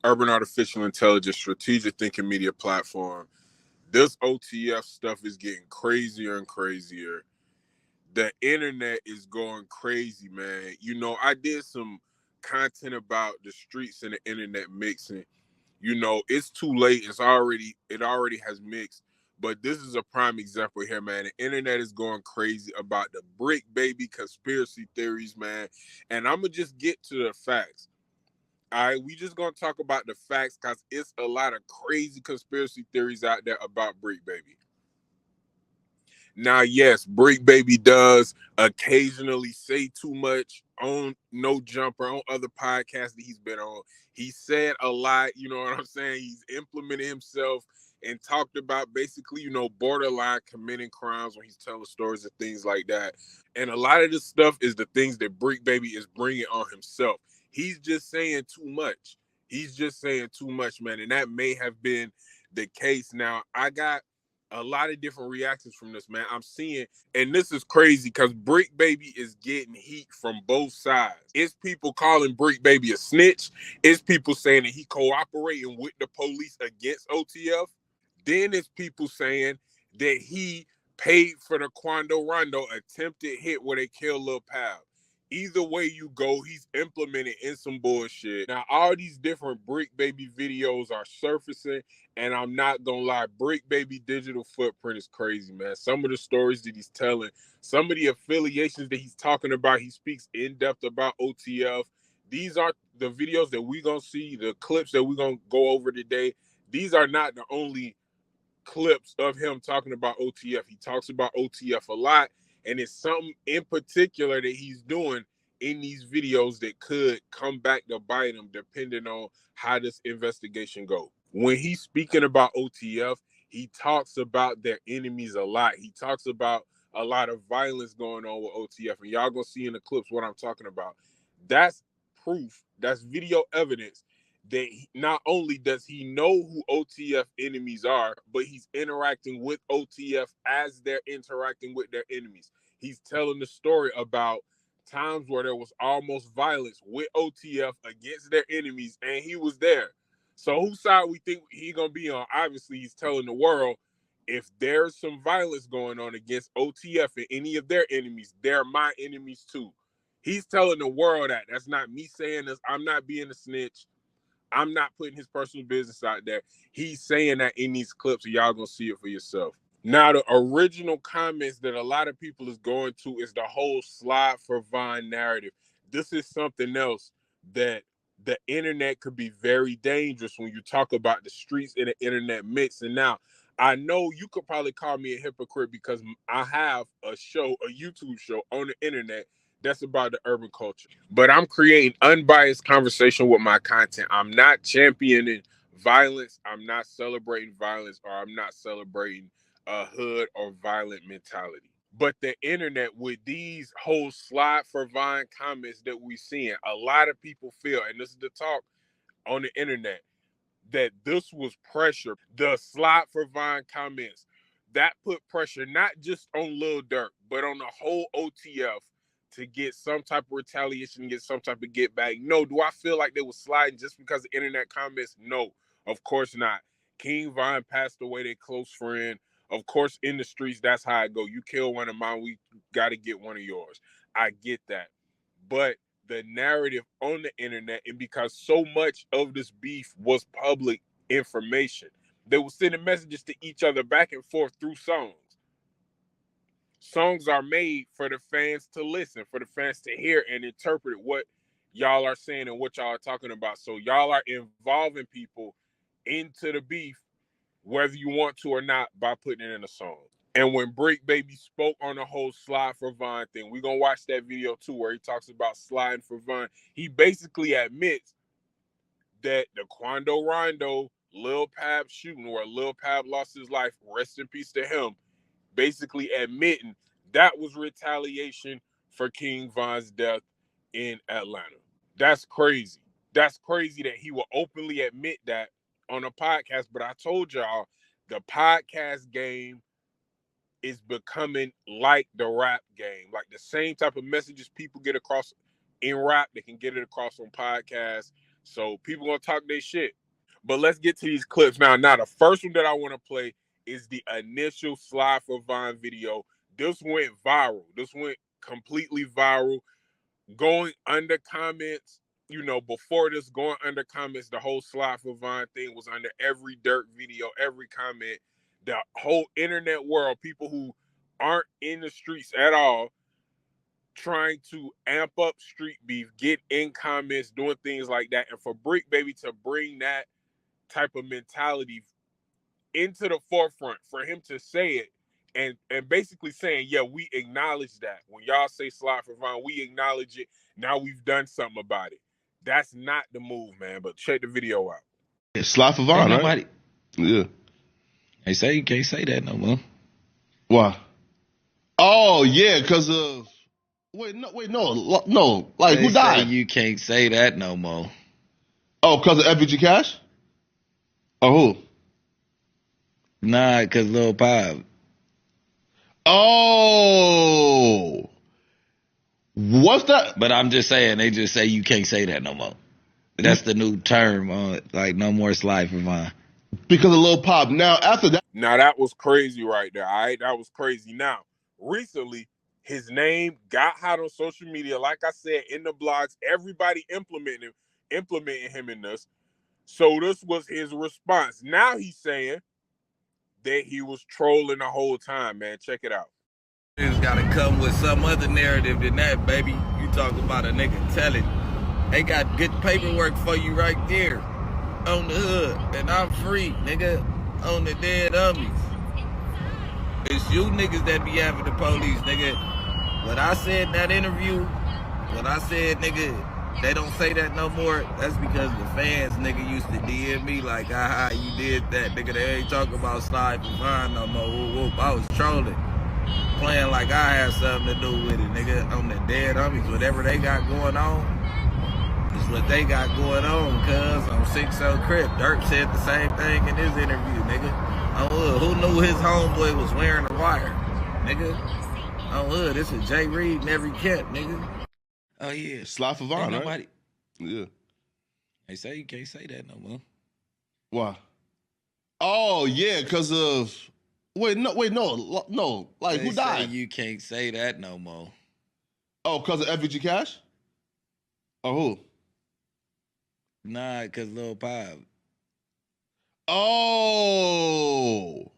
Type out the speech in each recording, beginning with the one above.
Urban Artificial Intelligence Strategic Thinking Media Platform. This OTF stuff is getting crazier and crazier. The internet is going crazy, man. You know, I did some content about the streets and the internet mixing. You know, it's too late. It already has mixed. But this is a prime example here, man. The internet is going crazy about the Bricc baby conspiracy theories, man. And I'm gonna just get to the facts. All right, we just gonna talk about the facts because it's a lot of crazy conspiracy theories out there about Bricc baby. Now, yes, Bricc baby does occasionally say too much on No Jumper, on other podcasts that he's been on. He said a lot, you know what I'm saying? He's implemented himself and talked about basically, borderline committing crimes when he's telling stories and things like that. And a lot of this stuff is the things that Bricc baby is bringing on himself. He's just saying too much. He's just saying too much, man. And that may have been the case. Now, I got a lot of different reactions from this, man. I'm seeing, and this is crazy because Bricc baby is getting heat from both sides. It's people calling Bricc baby a snitch. It's people saying that he cooperating with the police against OTF. Then it's people saying that he paid for the Quando Rondo attempted hit where they kill Lil Pal. Either way you go, he's implemented in some bullshit. Now, all these different Bricc baby videos are surfacing, and I'm not gonna lie, Bricc baby digital footprint is crazy, man. Some of the stories that he's telling, some of the affiliations that he's talking about, he speaks in depth about OTF. These are the videos that we gonna see, the clips that we're gonna go over today. These are not the only clips of him talking about OTF. He talks about OTF a lot, and it's something in particular that he's doing in these videos that could come back to bite him depending on how this investigation goes. When he's speaking about OTF, he talks about their enemies a lot. He talks about a lot of violence going on with OTF, and y'all gonna see in the clips what I'm talking about. That's proof, that's video evidence that not only does he know who OTF enemies are, but he's interacting with OTF as they're interacting with their enemies. He's telling the story about times where there was almost violence with OTF against their enemies, and he was there. So whose side we think he gonna be on? Obviously, he's telling the world if there's some violence going on against OTF and any of their enemies, they're my enemies too. He's telling the world that. That's not me saying this. I'm not being a snitch. I'm not putting his personal business out there. He's saying that in these clips, so y'all gonna see it for yourself. Now, the original comments that a lot of people is going to is the whole slide for Vine narrative. This is something else that the internet could be very dangerous when you talk about the streets and the internet mix. And now, I know you could probably call me a hypocrite because I have a show, a YouTube show on the internet that's about the urban culture. But I'm creating unbiased conversation with my content. I'm not championing violence. I'm not celebrating violence, or I'm not celebrating a hood or violent mentality. But the internet, with these whole slide for Vine comments that we seeing, a lot of people feel, and this is the talk on the internet, that this was pressure. The slide for Vine comments, that put pressure not just on Lil Durk, but on the whole OTF to get some type of retaliation, get some type of get back. No, do I feel like they were sliding just because of internet comments? No, of course not. King Vine passed away, their close friend. Of course, in the streets, that's how I go. You kill one of mine, we got to get one of yours. I get that. But the narrative on the internet, and because so much of this beef was public information, they were sending messages to each other back and forth through songs. Songs are made for the fans to listen, for the fans to hear and interpret what y'all are saying and what y'all are talking about. So y'all are involving people into the beef, whether you want to or not, by putting it in a song. And when Bricc baby spoke on the whole slide for Vine thing, we're gonna watch that video too, where he talks about sliding for Vine. He basically admits that the Quando Rondo Lil Pab shooting, where Lil Pab lost his life, rest in peace to him, basically admitting that was retaliation for King Von's death in Atlanta. That's crazy. That's crazy that he will openly admit that on a podcast. But I told y'all, the podcast game is becoming like the rap game. Like the same type of messages people get across in rap, they can get it across on podcasts. So people gonna talk their shit. But let's get to these clips now. Now, the first one that I want to play is the initial Slide for Vine video. This went viral. This went completely viral. Going under comments, you know, before this, going under comments, the whole Slide for Vine thing was under every dirt video, every comment. The whole internet world, people who aren't in the streets at all, trying to amp up street beef, get in comments, doing things like that. And for Bricc, baby, to bring that type of mentality into the forefront, for him to say it and basically saying, yeah, we acknowledge that. When y'all say Slide for Vine, we acknowledge it. Now we've done something about it. That's not the move, man. But check the video out. It's Slide for Vine, right? Nobody. Yeah. They say you can't say that no more. Why? Oh yeah, because of no. Like, They who died? say you can't say that no more. Oh, because of FBG Cash? Or who? Nah, because Lil Pop. Oh. What's that? But I'm just saying, they just say you can't say that no more. That's the new term, like no more Slide for Vine. Because of Lil Pop. Now, after that. Now, that was crazy right there, all right? That was crazy. Now, recently, his name got hot on social media. Like I said, in the blogs, everybody implementing him in this. So this was his response. Now he's saying that he was trolling the whole time, man. Check it out. It's gotta come with some other narrative than that, baby. You talk about a nigga telling. They got good paperwork for you right there on the hood, and I'm free, nigga, on the dead homies. It's you niggas that be having the police, nigga. What I said in that interview, what I said, nigga, they don't say that no more. That's because the fans, nigga, used to DM me like, aha, you did that, nigga. They ain't talking about Slide for Vine no more. Whoop, whoop. I was trolling, playing like I had something to do with it, nigga. On the dead homies, whatever they got going on is what they got going on, cuz on 6-0 Crip. Dirt said the same thing in his interview, nigga. On hood, who knew his homeboy was wearing a wire, nigga? On hood, this is Jay Reed in every camp, nigga. Oh, yeah. Slide for Vine, right? Nobody. Yeah. They say you can't say that no more. Why? Oh, yeah, because of. No. Like, who died? They say you can't say that no more. Oh, because of FBG Cash? Or who? Nah, because Lil Pop. Oh.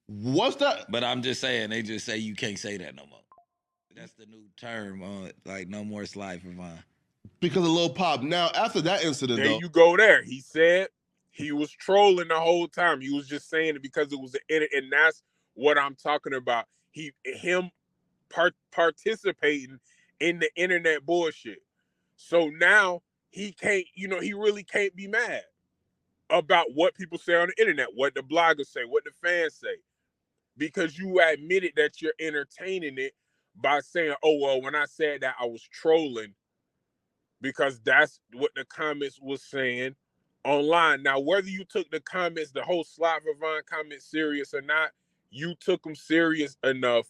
What's that? But I'm just saying, they just say you can't say that no more. That's the new term, like no more Slide for Vine. Because of Lil Pop. Now, after that incident, There though. you go there. He said he was trolling the whole time. He was just saying it because it was the internet, and that's what I'm talking about. Him participating in the internet bullshit. So now he can't, he really can't be mad about what people say on the internet, what the bloggers say, what the fans say, because you admitted that you're entertaining it by saying, oh, well, when I said that, I was trolling, because that's what the comments was saying online. Now, whether you took the comments, the whole Slide for Vine comments serious or not, you took them serious enough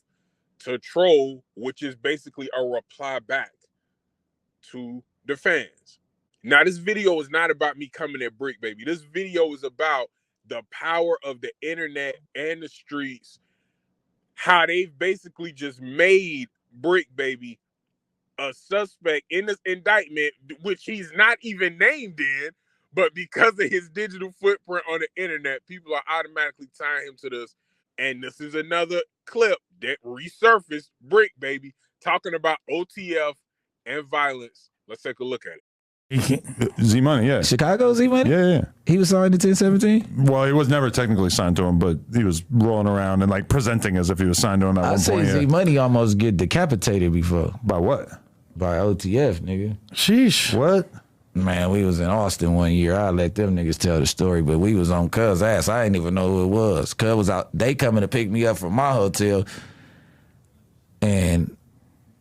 to troll, which is basically a reply back to the fans. Now, this video is not about me coming at Bricc, baby. This video is about the power of the internet and the streets, how they've basically just made Bricc, baby, a suspect in this indictment, which he's not even named in, but because of his digital footprint on the internet, people are automatically tying him to this. And this is another clip that resurfaced Bricc, baby, talking about OTF and violence. Let's take a look at it. Z Money, yeah. Chicago Z Money? Yeah. He was signed in 1017? Well, he was never technically signed to him, but he was rolling around and like presenting as if he was signed to him at one I point. see Z Money almost get decapitated before. By what? By OTF, nigga. Sheesh. What? Man, we was in Austin one year. I let them niggas tell the story, but we was on Cuz' ass. I didn't even know who it was. Cuz was out. They coming to pick me up from my hotel, and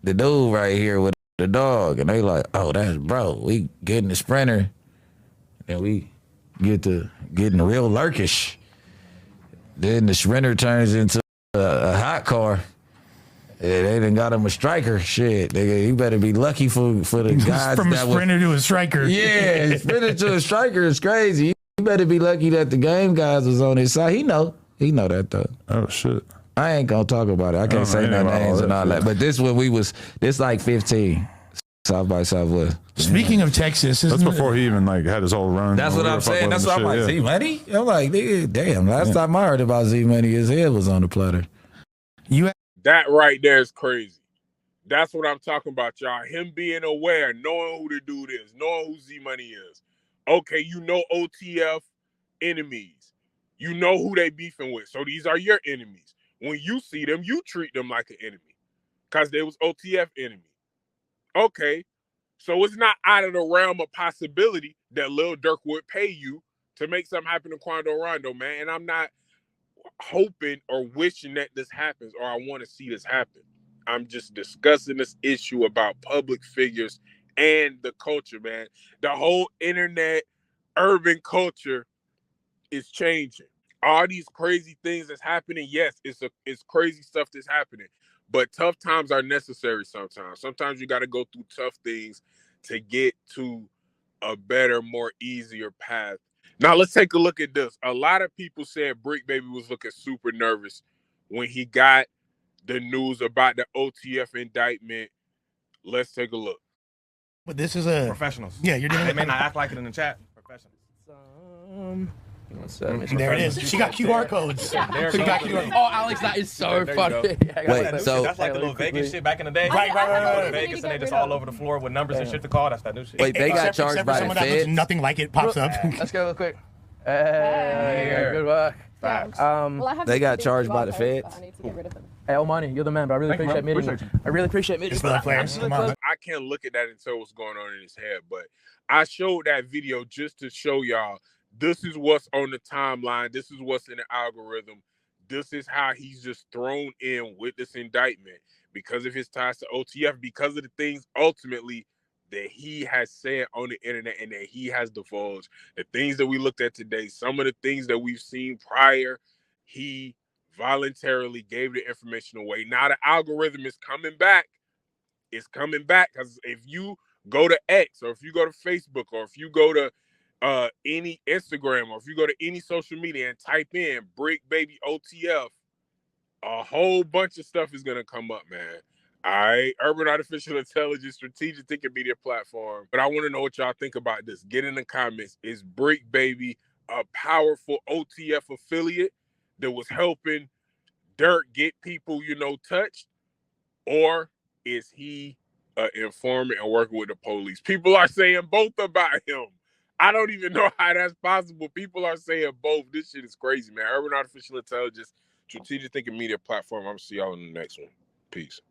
the dude right here with the dog, and they like, oh, that's bro. We getting the Sprinter, and we getting real lurkish. Then the Sprinter turns into a hot car, Yeah, they done got him a striker. Shit, nigga, he better be lucky for the guys From a that sprinter to a striker. Yeah, sprinter to a striker is crazy. He better be lucky that the game guys was on his side. He know that though. Oh shit. I ain't gonna talk about it. I can't say no names and all that. But this when we was this like 15, South by Southwest. Speaking of Texas, That's before he even like had his whole run. That's what I'm saying. That's what I'm like. Yeah. Z Money. I'm like, nigga, damn. Last time I heard about Z Money, his head was on the platter. That right there is crazy. That's what I'm talking about, y'all. Him being aware, knowing who the dude is, knowing who Z Money is. Okay, you know OTF enemies. You know who they beefing with. So these are your enemies. When you see them, you treat them like an enemy. Because they was OTF enemy. Okay. So it's not out of the realm of possibility that Lil Durk would pay you to make something happen to Quando Rondo, man. And I'm not hoping or wishing that this happens or I want to see this happen. I'm just discussing this issue about public figures and the culture, man. The whole internet urban culture is changing. All these crazy things that's happening, yes, it's crazy stuff that's happening. But tough times are necessary sometimes. Sometimes you got to go through tough things to get to a better, more easier path. Now, let's take a look at this. A lot of people said Bricc Baby was looking super nervous when he got the news about the OTF indictment. Let's take a look. But this is a professionals. Yeah, you're doing They it. may not act like it in the chat. Professionals. There it is. She got QR codes. She got QR. Oh, Alex, that is so funny. Wait, so that's like the little Vegas shit back in the day. Right. Go to Vegas and they just all over the floor with numbers and shit to call. That's that new shit. wait, they got charged by the someone that looks feds. nothing like it pops up. Let's go real quick. Hey, good work. Facts. They got charged by the feds. I need to get rid of them. Hey, Omani, you're the man, but I really appreciate meeting you. I really appreciate meeting you. It's for the players. Come on. I can't look at that and tell what's going on in his head, but I showed that video just to show y'all this is what's on the timeline. This is what's in the algorithm. This is how he's just thrown in with this indictment because of his ties to OTF, because of the things ultimately that he has said on the internet and that he has divulged. The things that we looked at today, some of the things that we've seen prior, he voluntarily gave the information away. Now the algorithm is coming back. It's coming back because if you go to X or if you go to Facebook or if you go to any Instagram or if you go to any social media and type in Bricc Baby OTF, a whole bunch of stuff is going to come up, man. All right, Urban Artificial Intelligence, Strategic Thinking Media Platform. But I want to know what y'all think about this. Get in the comments. Is Bricc Baby a powerful OTF affiliate that was helping Durk get people, touched? Or is he an informant and working with the police? People are saying both about him. I don't even know how that's possible. People are saying both. This shit is crazy, man. Urban Artificial Intelligence, Strategic Thinking Media Platform. I'm going to see y'all in the next one. Peace.